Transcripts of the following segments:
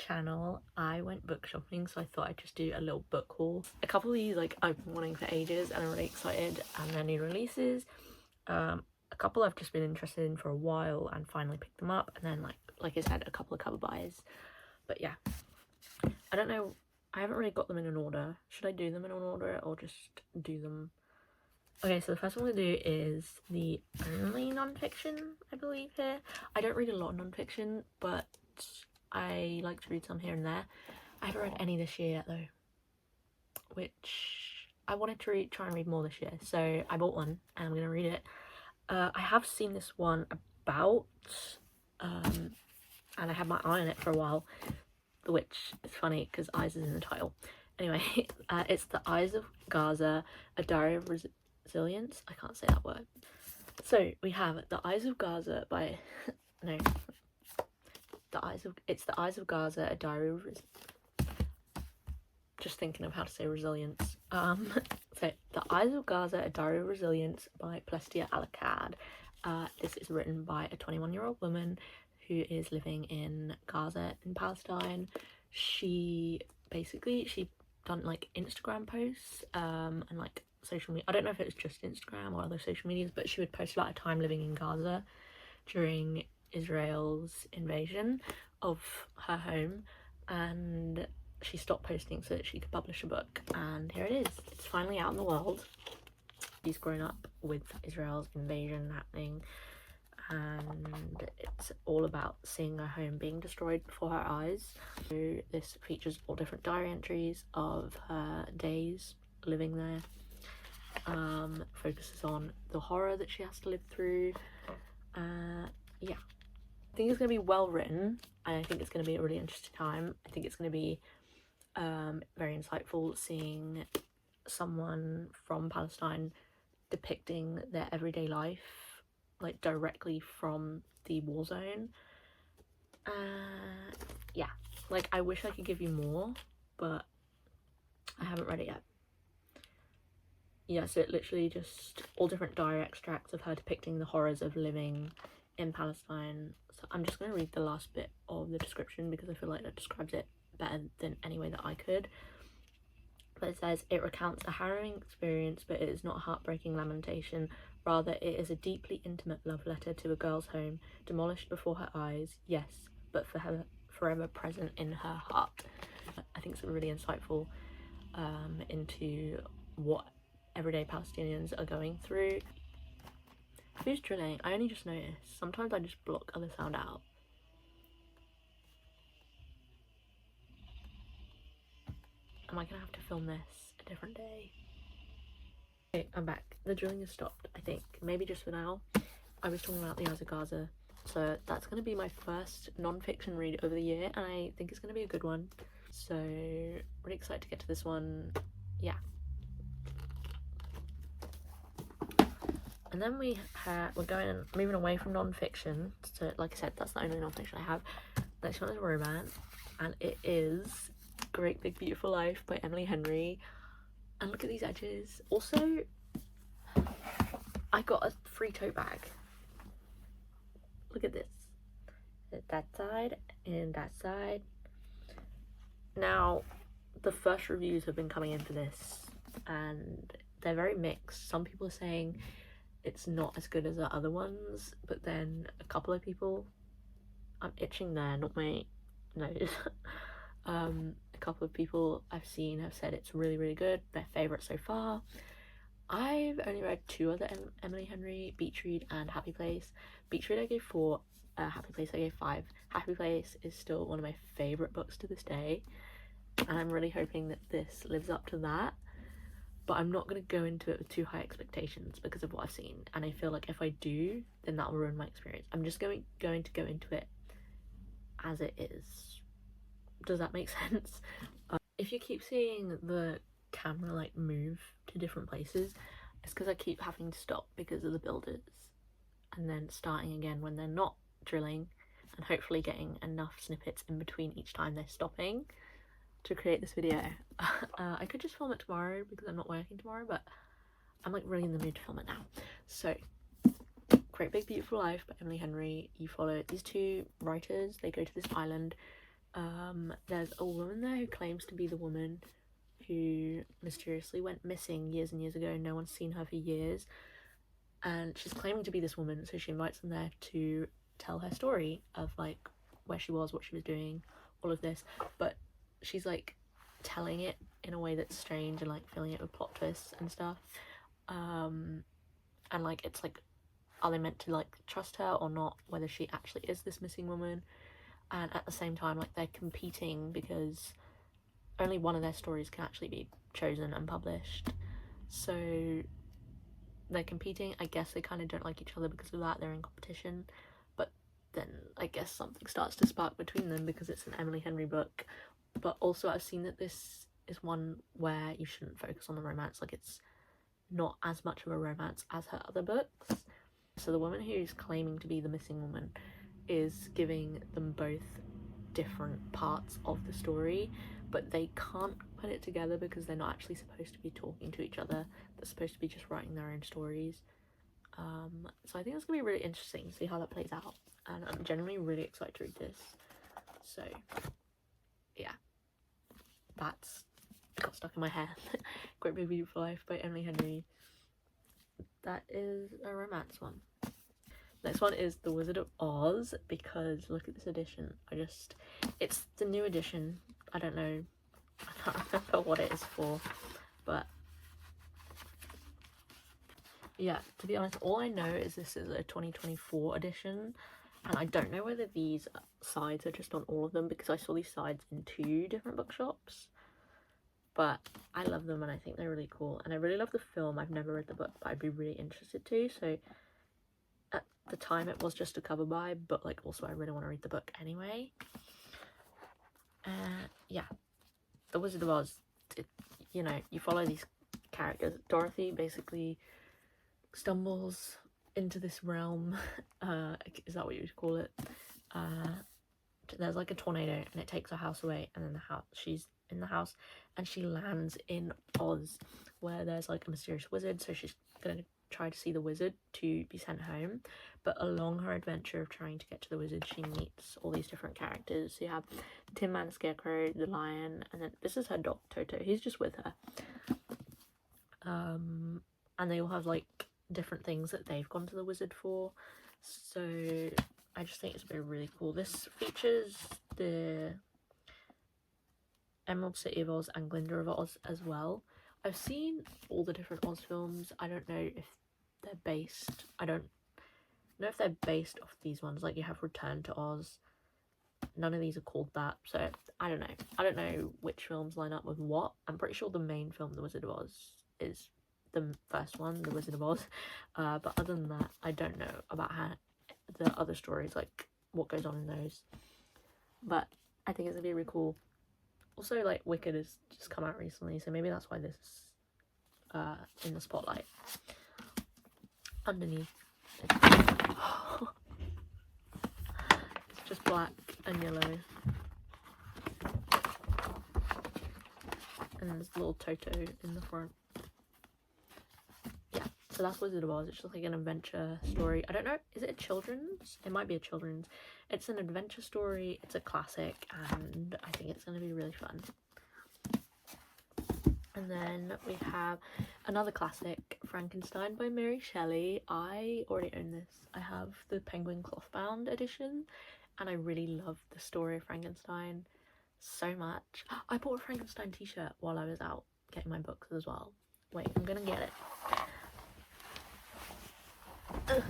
channel, I went book shopping, so I thought I'd just do a little book haul. A couple of these like I've been wanting for ages and I'm really excited, and they're new releases. A couple I've just been interested in for a while and finally picked them up, and then like I said, a couple of cover buys. But yeah, I don't know, I haven't really got them in an order. Should I do them in an order or just do them? Okay, so the first one I'm going to do is the only non-fiction, I believe, here. I don't read a lot of non-fiction, but I like to read some here and there. I haven't read any this year yet, though, which I wanted to try and read more this year, so I bought one, and I'm going to read it. I have seen this one about, and I had my eye on it for a while, which is funny, because Eyes is in the title. Anyway, it's The Eyes of Gaza, A Diary of Resilience. I can't say that word. So we have The Eyes of Gaza by no, it's The Eyes of Gaza, A Diary of just thinking of how to say resilience. So The Eyes of Gaza, A Diary of Resilience by Plestia Alakad. This is written by a 21-year-old woman who is living in Gaza in Palestine. She done like Instagram posts and like social media. I don't know if it was just Instagram or other social medias, but she would post about her time living in Gaza during Israel's invasion of her home, and she stopped posting so that she could publish a book, and here it is. It's finally out in the world. She's grown up with Israel's invasion happening, and it's all about seeing her home being destroyed before her eyes. So this features all different diary entries of her days living there. Focuses on the horror that she has to live through. Yeah, I think it's going to be well written, and I think it's going to be a really interesting time. I think it's going to be very insightful seeing someone from Palestine depicting their everyday life, like directly from the war zone. Yeah, like I wish I could give you more, but I haven't read it yet. Yeah, so it literally just all different diary extracts of her depicting the horrors of living in Palestine. So I'm just going to read the last bit of the description because I feel like that describes it better than any way that I could. But it says, it recounts a harrowing experience, but it is not a heartbreaking lamentation. Rather, it is a deeply intimate love letter to a girl's home, demolished before her eyes, yes, but forever present in her heart. I think it's really insightful into what everyday Palestinians are going through. Who's drilling? I only just noticed. Sometimes I just block other sound out. Am I gonna have to film this a different day? Okay, I'm back. The drilling has stopped, I think. Maybe just for now. I was talking about The Eyes of Gaza. So that's gonna be my first non-fiction read of the year, and I think it's gonna be a good one. So really excited to get to this one. Yeah. And then we're moving away from non-fiction. So like I said, that's the only non-fiction I have. Next one is romance, and it is Great Big Beautiful Life by Emily Henry. And look at these edges. Also, I got a free tote bag. Look at this. That side and that side. Now, the first reviews have been coming in for this, and they're very mixed. Some people are saying it's not as good as the other ones, but then a couple of people, I'm itching there, not my nose. A couple of people I've seen have said it's really, really good, their favourite so far. I've only read two other Emily Henry, Beach Read and Happy Place. Beach Read I gave 4, Happy Place I gave 5. Happy Place is still one of my favourite books to this day, and I'm really hoping that this lives up to that. But I'm not going to go into it with too high expectations because of what I've seen, and I feel like if I do, then that will ruin my experience. I'm just going to go into it as it is. Does that make sense? If you keep seeing the camera like move to different places, it's because I keep having to stop because of the builders, and then starting again when they're not drilling, and hopefully getting enough snippets in between each time they're stopping to create this video. I could just film it tomorrow because I'm not working tomorrow, but I'm like really in the mood to film it now. So Great Big Beautiful Life by Emily Henry. You follow these two writers. They go to this island There's a woman there who claims to be the woman who mysteriously went missing years and years ago. No one's seen her for years, and she's claiming to be this woman, so she invites them there to tell her story of like where she was, what she was doing, all of this. But she's like telling it in a way that's strange and like filling it with plot twists and stuff. And like it's like, are they meant to like trust her or not, whether she actually is this missing woman? And at the same time, like, they're competing because only one of their stories can actually be chosen and published, so they're competing. I guess they kind of don't like each other because of that. They're in competition, but then I guess something starts to spark between them because it's an Emily Henry book. But also I've seen that this is one where you shouldn't focus on the romance. Like, it's not as much of a romance as her other books. So the woman who's claiming to be the missing woman is giving them both different parts of the story, but they can't put it together because they're not actually supposed to be talking to each other. They're supposed to be just writing their own stories. So I think it's gonna be really interesting to see how that plays out, and I'm genuinely really excited to read this. So yeah, that's got stuck in my hair. Great Big Beautiful Life by Emily Henry. That is a romance one. Next one is The Wizard of Oz, because look at this edition. It's the new edition. I don't know, I can't remember what it is for, but yeah, to be honest, all I know is this is a 2024 edition, and I don't know whether these sides are just on all of them, because I saw these sides in 2 different bookshops, but I love them and I think they're really cool, and I really love the film. I've never read the book, but I'd be really interested to, so at the time it was just a cover buy, but like also I really want to read the book anyway. Yeah, The Wizard of Oz, you know, you follow these characters. Dorothy basically stumbles into this realm, is that what you would call it? There's like a tornado and it takes her house away, and then she's in the house and she lands in Oz, where there's like a mysterious wizard, so she's gonna try to see the wizard to be sent home. But along her adventure of trying to get to the wizard, she meets all these different characters. So you have Tin Man, Scarecrow, the lion, and then this is her dog Toto. He's just with her, and they all have like different things that they've gone to the wizard for. So I just think it's been really cool. This features the Emerald City of Oz and Glinda of Oz as well. I've seen all the different Oz films. I don't know if they're based, I don't know if they're based off these ones. Like, you have Return to Oz. None of these are called that, so I don't know which films line up with what. I'm pretty sure the main film, The Wizard of Oz, is the first one, The Wizard of Oz, but other than that, I don't know about how the other stories, like what goes on in those. But I think it's gonna be really cool. Also, like, Wicked has just come out recently, so maybe that's why this is in the spotlight. Underneath, it's just black and yellow, and there's a little Toto in the front. Yeah, so that's Wizard of Oz. It's just like an adventure story. I don't know, is it a children's? It might be a children's. It's an adventure story, it's a classic, and I think it's going to be really fun. And then we have another classic, Frankenstein by Mary Shelley. I already own this. I have the Penguin cloth-bound edition, and I really love the story of Frankenstein so much. I bought a Frankenstein t-shirt while I was out getting my books as well. Wait, I'm gonna get it. Ugh.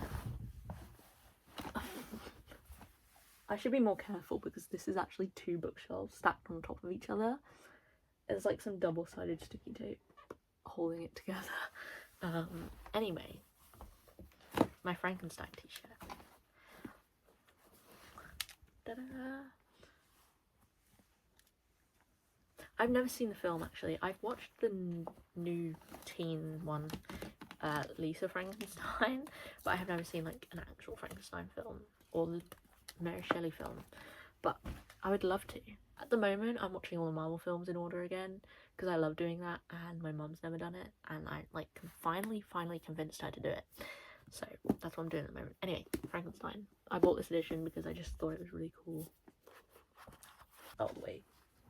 I should be more careful because this is actually 2 bookshelves stacked on top of each other. There's like some double-sided sticky tape holding it together. Anyway, my Frankenstein t-shirt. I've never seen the film, actually. I've watched the new teen one, Lisa Frankenstein, but I have never seen like an actual Frankenstein film or the Mary Shelley film, but I would love to. At the moment, I'm watching all the Marvel films in order again because I love doing that, and my mum's never done it, and I like finally convinced her to do it. So that's what I'm doing at the moment. Anyway, Frankenstein. I bought this edition because I just thought it was really cool. Oh wait,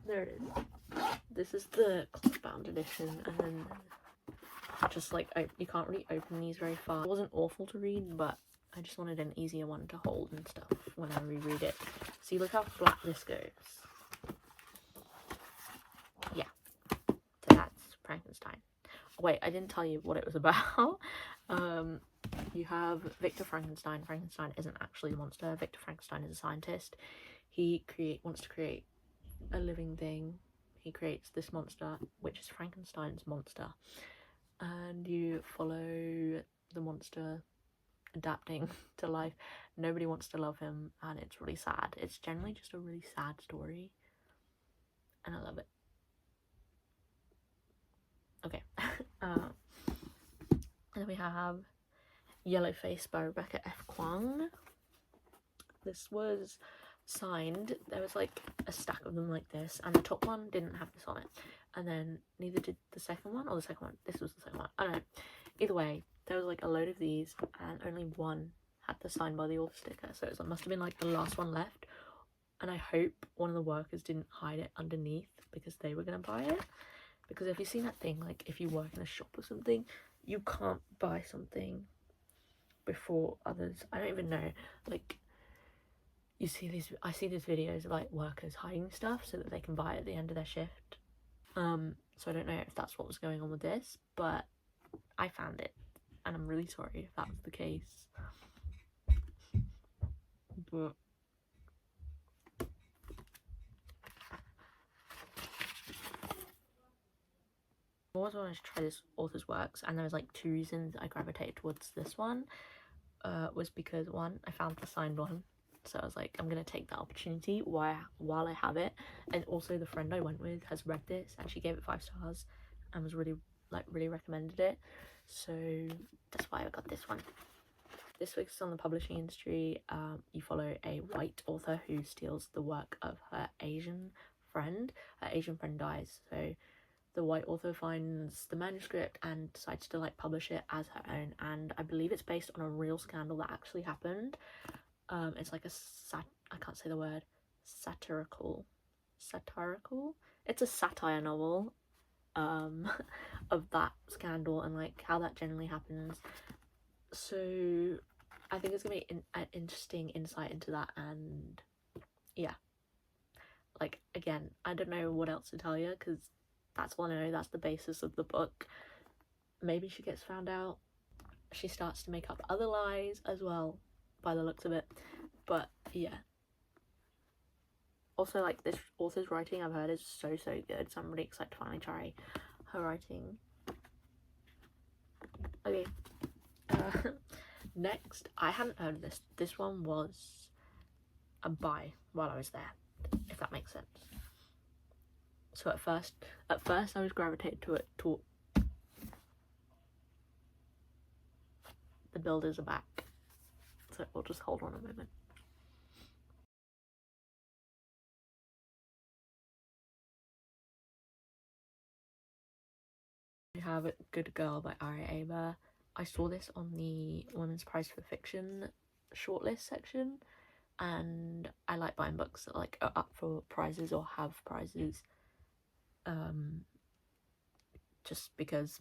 there it is. This is the cloth-bound edition, and then just like you can't really open these very far. It wasn't awful to read, but I just wanted an easier one to hold and stuff when I reread it. See, look how flat this goes. Yeah, so that's Frankenstein. Oh, wait, I didn't tell you what it was about. You have Victor Frankenstein. Frankenstein isn't actually a monster. Victor Frankenstein is a scientist. He wants to create a living thing. He creates this monster, which is Frankenstein's monster, and you follow the monster adapting to life. Nobody wants to love him, and it's really sad. It's generally just a really sad story, and I love it. Okay. And then we have Yellowface by Rebecca F. Kuang. This was signed. There was like a stack of them like this, and the top one didn't have this on it, and then neither did the second one, or the second one, this was the second one, I don't know. Either way, there was like a load of these, and only one had the signed by the author sticker, so it must have been like the last one left, and I hope one of the workers didn't hide it underneath because they were gonna buy it. Because have you seen that thing, like if you work in a shop or something, you can't buy something before others? I don't even know, like I see these videos of like workers hiding stuff so that they can buy it at the end of their shift. So I don't know if that's what was going on with this, but I found it, and I'm really sorry if that was the case. But I always wanted to try this author's works, and there was like 2 reasons I gravitated towards this one. Was because one, I found the signed one, so I was like, I'm gonna take that opportunity while I have it, and also the friend I went with has read this and she gave it 5 stars and was really recommended it, so that's why I got this one. This week's on the publishing industry. You follow a white author who steals the work of her Asian friend. Her Asian friend dies, so the white author finds the manuscript and decides to like publish it as her own, and I believe it's based on a real scandal that actually happened. It's like I can't say the word, satirical, it's a satire novel of that scandal and like how that generally happens, so I think it's gonna be an interesting insight into that. And yeah, like again, I don't know what else to tell you because that's all I know. That's the basis of the book. Maybe she gets found out. She starts to make up other lies as well, by the looks of it. But yeah. Also, like, this author's writing, I've heard, is so good. So I'm really excited to finally try her writing. Okay. Next, I hadn't heard of this. This one was a buy while I was there, if that makes sense. So at first I was gravitated to it. The builders are back, so we'll just hold on a moment. We have Good Girl by Ari Aber. I saw this on the Women's Prize for Fiction shortlist section, and I like buying books that like are up for prizes or have prizes, just because.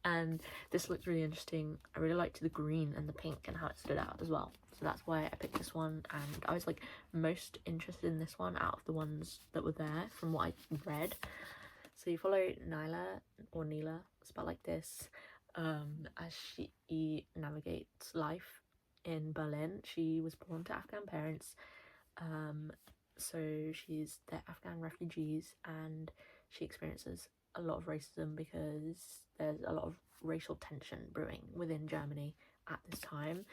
And this looked really interesting. I really liked the green and the pink and how it stood out as well, so that's why I picked this one, and I was like most interested in this one out of the ones that were there from what I read. So you follow Nyla, or Neela, spelled like this, as she navigates life in Berlin. She was born to Afghan parents, so they're Afghan refugees, and she experiences a lot of racism because there's a lot of racial tension brewing within Germany at this time.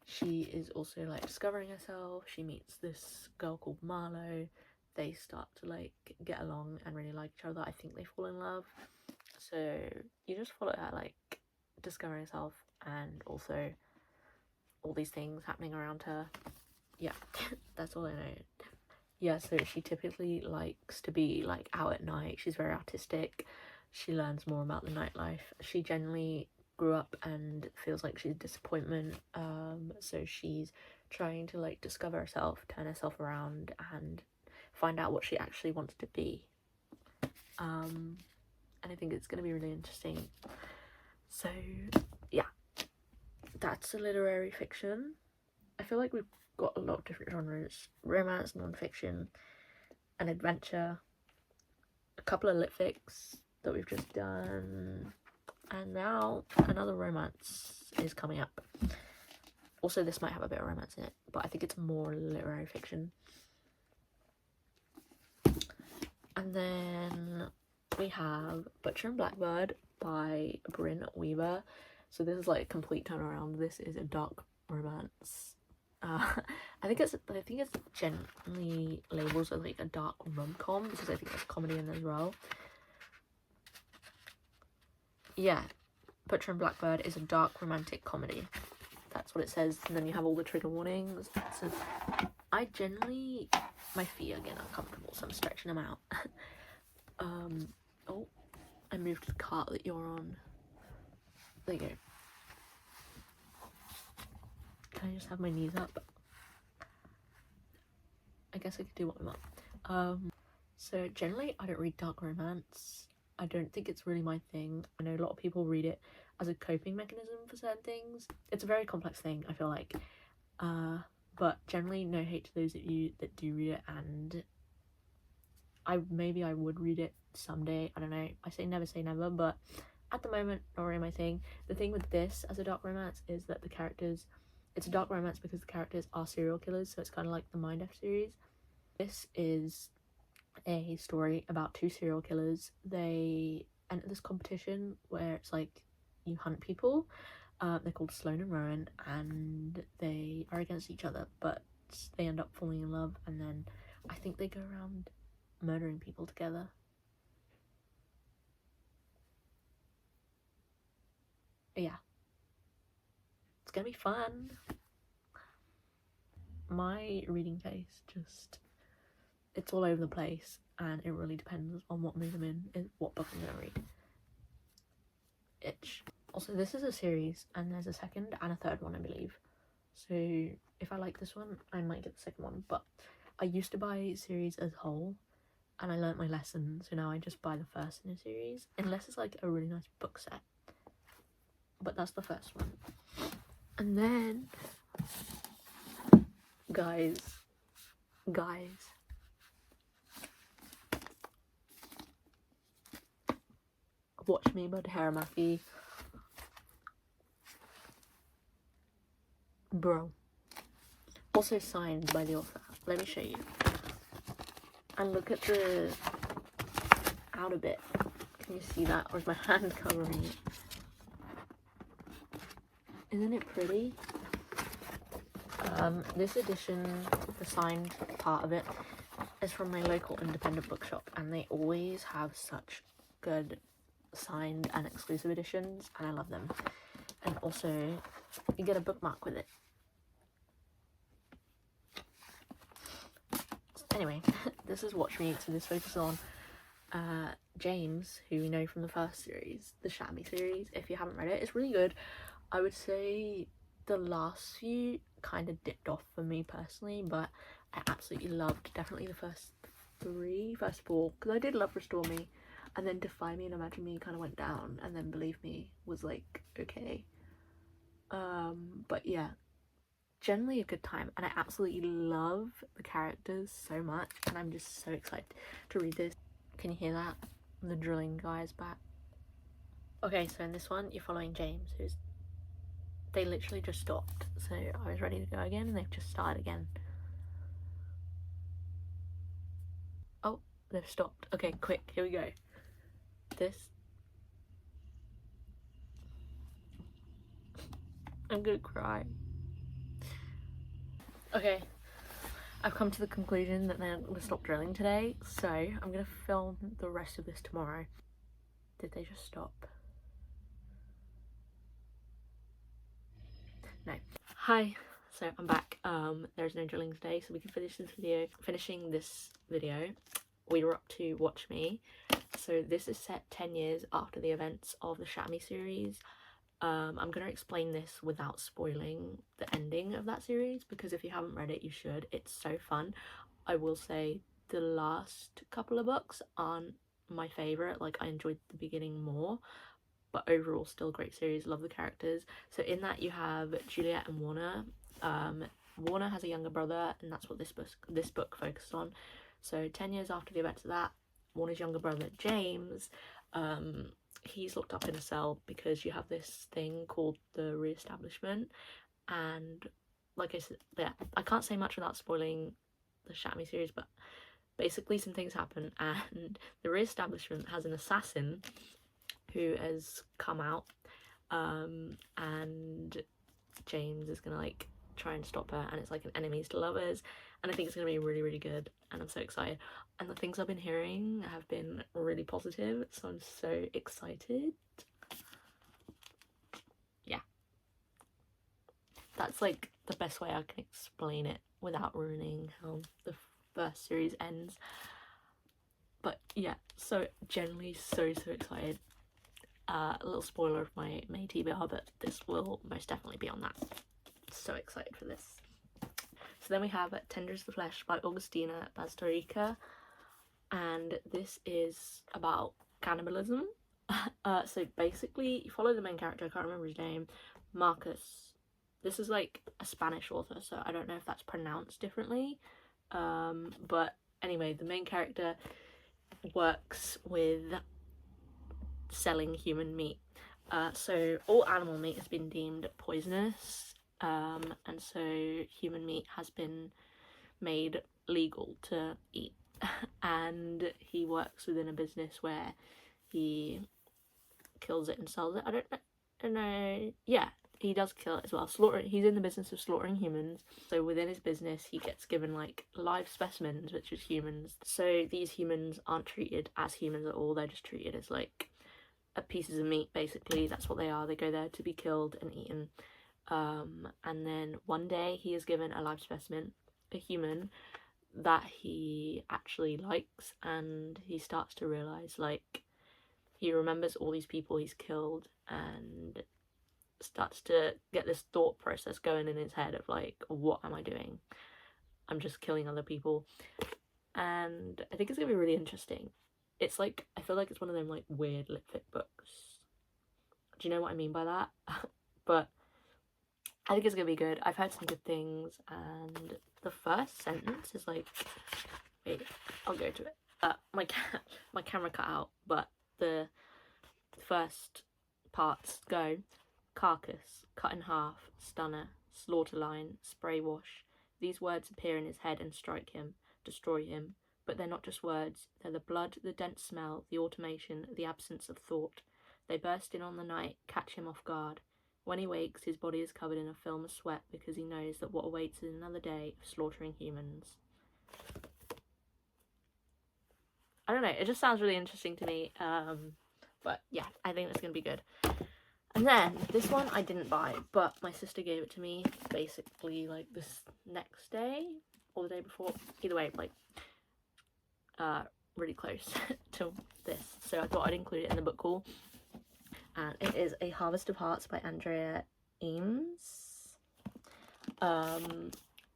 She is also like discovering herself. She meets this girl called Marlo. They start to like get along and really like each other. I think they fall in love. So you just follow her like discovering herself, and also all these things happening around her. Yeah, that's all I know. Yeah, so she typically likes to be like out at night. She's very artistic. She learns more about the nightlife. She generally grew up and feels like she's a disappointment, so she's trying to like discover herself, turn herself around, and find out what she actually wants to be. And I think it's going to be really interesting. So yeah, that's a literary fiction. I feel like we've got a lot of different genres: romance, non-fiction, and adventure, a couple of lit fics that we've just done, and now another romance is coming up. Also, this might have a bit of romance in it, but I think it's more literary fiction. And then we have Butcher and Blackbird by Bryn Weaver. So this is like a complete turnaround. This is a dark romance. I think it's generally labeled as like a dark rom-com, because I think there's comedy in there as well. Yeah, Butcher and Blackbird is a dark romantic comedy. That's what it says, and then you have all the trigger warnings. So I generally, my feet are getting uncomfortable, so I'm stretching them out. Oh, I moved the cart that you're on. There you go. Can I just have my knees up? I guess I could do what I want. So generally I don't read dark romance. I don't think it's really my thing. I know a lot of people read it as a coping mechanism for certain things. It's a very complex thing, I feel like. But generally no hate to those of you that do read it, and maybe I would read it someday. I don't know. I say never, but at the moment, not really my thing. The thing with this as a dark romance is that it's a dark romance because the characters are serial killers, so it's kind of like the Mind F series. This is a story about two serial killers. They enter this competition where it's like you hunt people. They're called Sloane and Rowan, and they are against each other, but they end up falling in love, and then I think they go around murdering people together. Yeah, it's gonna be fun. My reading taste it's all over the place, and it really depends on what mood I'm in, what book I'm gonna read. Itch. Also, this is a series, and there's a second and a third one, I believe. So if I like this one, I might get the second one. But I used to buy series as a whole, and I learnt my lesson, so now I just buy the first in a series, unless it's like a really nice book set. But that's the first one. And then guys, Watch Me by Tahara Mafi. Bro. Also signed by the author. Let me show you. And look at the outer bit. Can you see that? Or is my hand covering it? Isn't it pretty? This edition, the signed part of it, is from my local independent bookshop, and they always have such good signed and exclusive editions, and I love them. And also, you get a bookmark with it. Anyway, this is Watch Me, so this focuses on James, who we know from the first series, the Shammy series. If you haven't read it, it's really good. I would say the last few kind of dipped off for me personally, but I absolutely loved definitely the first four, because I did love Restore Me, and then Defy Me and Imagine Me kind of went down, and then Believe Me was like okay. But yeah, generally a good time, and I absolutely love the characters so much, and I'm just so excited to read this. Can you hear that? The drilling guy's back. Okay, so in this one you're following James, they literally just stopped, so I was ready to go again and they've just started again. Oh, they've stopped. Okay, quick, here we go. I'm gonna cry. Okay, I've come to the conclusion that they're gonna stop drilling today, so I'm gonna film the rest of this tomorrow. Did they just stop? No. Hi, so I'm back. There's no drilling today, so we can finish this video. Finishing this video, we were up to Watch Me. So this is set 10 years after the events of the Shammy series. I'm going to explain this without spoiling the ending of that series, because if you haven't read it, you should. It's so fun. I will say the last couple of books aren't my favorite. Like, I enjoyed the beginning more, but overall still great series. Love the characters. So in that you have Juliet and Warner. Warner has a younger brother, and that's what this book focused on. So 10 years after the events of that, Warner's younger brother James, he's locked up in a cell because you have this thing called the Re-establishment. And like I said, yeah, I can't say much without spoiling the Shatter Me series, but basically some things happen, and the Re-establishment has an assassin who has come out, and James is gonna like try and stop her, and it's like an enemies to lovers, and I think it's gonna be really, really good, and I'm so excited. And the things I've been hearing have been really positive, so I'm so excited. Yeah, that's like the best way I can explain it without ruining how the first series ends. But yeah, so generally so excited. A little spoiler of my May TBR, but this will most definitely be on that. So excited for this. So then we have Tender is the Flesh by Augustina Bazterrica, and this is about cannibalism. So basically you follow the main character, I can't remember his name, Marcus. This is like a Spanish author, so I don't know if that's pronounced differently, but anyway, the main character works with selling human meat. So all animal meat has been deemed poisonous, and so human meat has been made legal to eat. And he works within a business where he kills it and sells it. I don't know. Yeah, he does kill it as well. He's in the business of slaughtering humans. So within his business, he gets given like live specimens, which is humans. So these humans aren't treated as humans at all. They're just treated as like pieces of meat, basically. That's what they are. They go there to be killed and eaten. And then one day he is given a live specimen, a human, that he actually likes, and he starts to realize, like, he remembers all these people he's killed and starts to get this thought process going in his head of like, what am I doing? I'm just killing other people. And I think it's gonna be really interesting. It's like, I feel like it's one of them like weird lit fic books. Do you know what I mean by that? But I think it's gonna be good. I've heard some good things, and the first sentence is like, wait, I'll go to it. My camera cut out, but the first parts go: carcass, cut in half, stunner, slaughter line, spray wash. These words appear in his head and strike him, destroy him. But they're not just words, they're the blood, the dense smell, the automation, the absence of thought. They burst in on the night, catch him off guard. When he wakes, his body is covered in a film of sweat because he knows that what awaits is another day of slaughtering humans. I don't know, it just sounds really interesting to me. But yeah, I think it's going to be good. And then, this one I didn't buy, but my sister gave it to me basically like this next day, or the day before. Either way, like, really close to this, so I thought I'd include it in the book haul. And it is A Harvest of Hearts by Andrea Eames.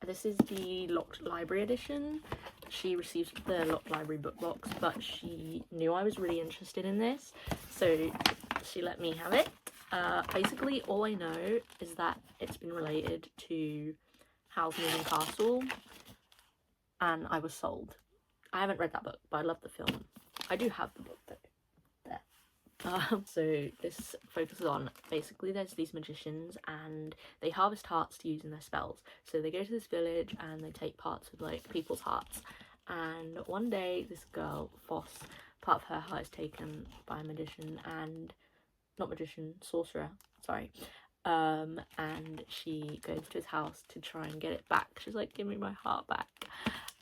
This is the Locked Library edition. She received the Locked Library book box, but she knew I was really interested in this, so she let me have it. Basically all I know is that it's been related to Howl's Moving Castle, and I was sold. I haven't read that book, but I love the film. I do have the book though. There. So this focuses on, basically there's these magicians and they harvest hearts to use in their spells. So they go to this village and they take parts of like people's hearts. And one day this girl, Foss, part of her heart is taken by a magician, and sorcerer, sorry. And she goes to his house to try and get it back. She's like, give me my heart back.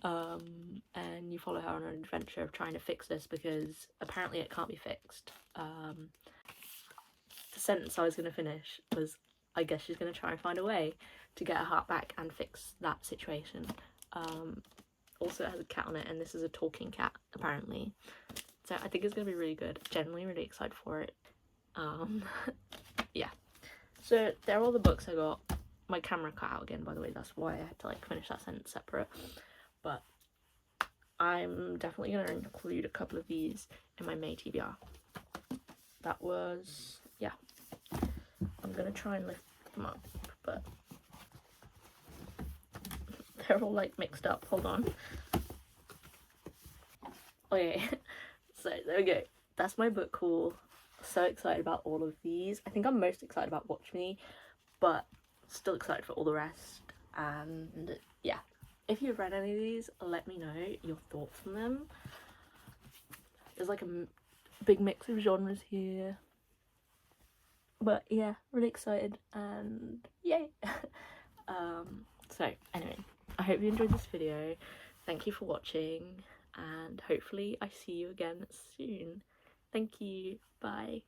And you follow her on an adventure of trying to fix this, because apparently it can't be fixed. The sentence I was going to finish was, I guess she's going to try and find a way to get her heart back and fix that situation. Also it has a cat on it, and this is a talking cat apparently, so I think it's going to be really good. Generally really excited for it. Yeah, so they're all the books I got. My camera cut out again, by the way, that's why I had to like finish that sentence separate. But I'm definitely going to include a couple of these in my May TBR. That was, yeah. I'm going to try and lift them up, but they're all like mixed up. Hold on. Okay, so there we go. That's my book haul. So excited about all of these. I think I'm most excited about Watch Me, but still excited for all the rest. And yeah, if you've read any of these, let me know your thoughts on them. There's like a big mix of genres here, but yeah, really excited and yay. So anyway, I hope you enjoyed this video. Thank you for watching, and hopefully I see you again soon. Thank you. Bye.